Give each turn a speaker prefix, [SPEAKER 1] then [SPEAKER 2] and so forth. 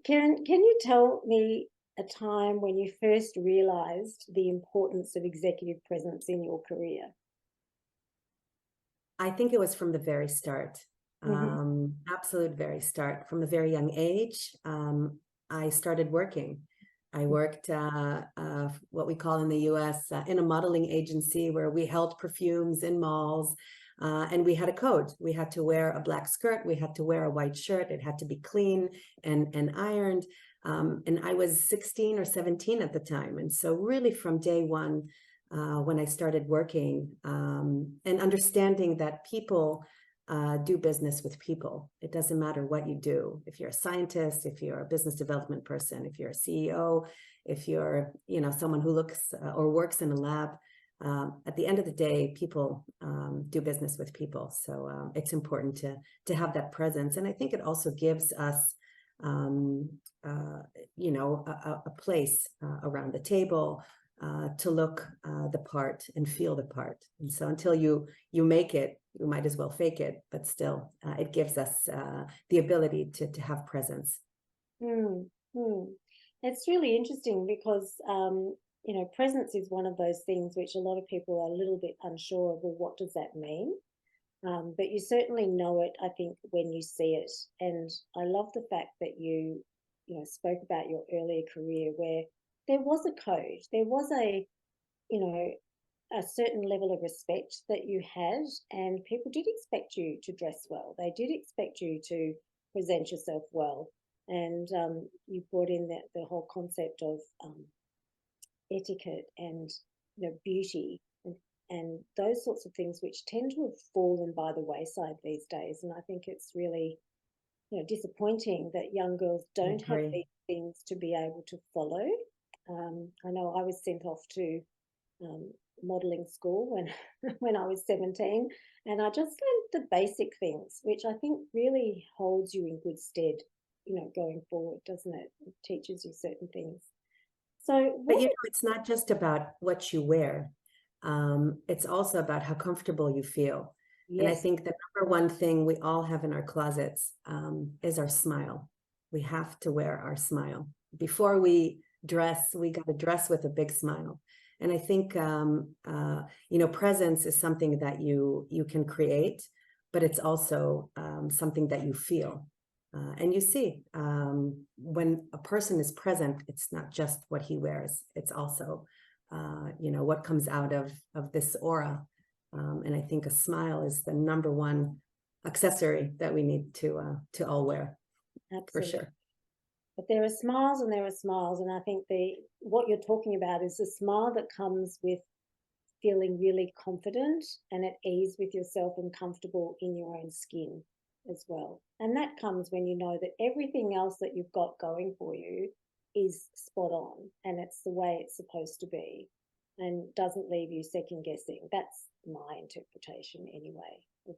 [SPEAKER 1] Karen, can you tell me a time when you first realized the importance of executive presence in your career?
[SPEAKER 2] I think it was from the very start,
[SPEAKER 1] Mm-hmm.
[SPEAKER 2] absolute very start. From a very young age, I started working. I worked what we call in the US in a modeling agency where we held perfumes in malls. And we had a code. We had to wear a black skirt. We had to wear a white shirt. It had to be clean and ironed. And I was 16 or 17 at the time. And so really from day one, when I started working, and understanding that people do business with people. It doesn't matter what you do. If you're a scientist, if you're a business development person, if you're a CEO, if you're someone who looks or works in a lab, at the end of the day, people do business with people. So it's important to have that presence, and I think it also gives us um, a place around the table to look the part and feel the part. And so until you make it, you might as well fake it, but still it gives us the ability to have presence.
[SPEAKER 1] Mm-hmm. It's really interesting because presence is one of those things which a lot of people are a little bit unsure of. Well, what does that mean? But you certainly know it, I think, when you see it. And I love the fact that spoke about your earlier career where there was a code, there was you know, a certain level of respect that you had, and people did expect you to dress well. They did expect you to present yourself well. And you brought in the whole concept of etiquette and beauty and those sorts of things which tend to have fallen by the wayside these days. And I think it's really disappointing that young girls
[SPEAKER 2] I
[SPEAKER 1] don't have
[SPEAKER 2] agree.
[SPEAKER 1] these things to be able to follow. I know I was sent off to um, modelling school when when I was 17, and I just learned the basic things, which I think really holds you in good stead, going forward, doesn't it? It teaches you certain things. So
[SPEAKER 2] But
[SPEAKER 1] what?
[SPEAKER 2] it's not just about what you wear. It's also about how comfortable you feel. And I
[SPEAKER 1] Yes.
[SPEAKER 2] think the number one thing we all have in our closets is our smile. We have to wear our smile. Before we dress, we got to dress with a big smile. And I think presence is something that you can create, but it's also something that you feel. And you see, when a person is present, it's not just what he wears, it's also, what comes out of this aura. And I think a smile is the number one accessory that we need to all wear, for
[SPEAKER 1] Absolutely.
[SPEAKER 2] sure.
[SPEAKER 1] But there are smiles and there are smiles, and I think the what you're talking about is the smile that comes with feeling really confident and at ease with yourself and comfortable in your own skin as well. And that comes when you know that everything else that you've got going for you is spot on and it's the way it's supposed to be and doesn't leave you second guessing. That's my interpretation anyway of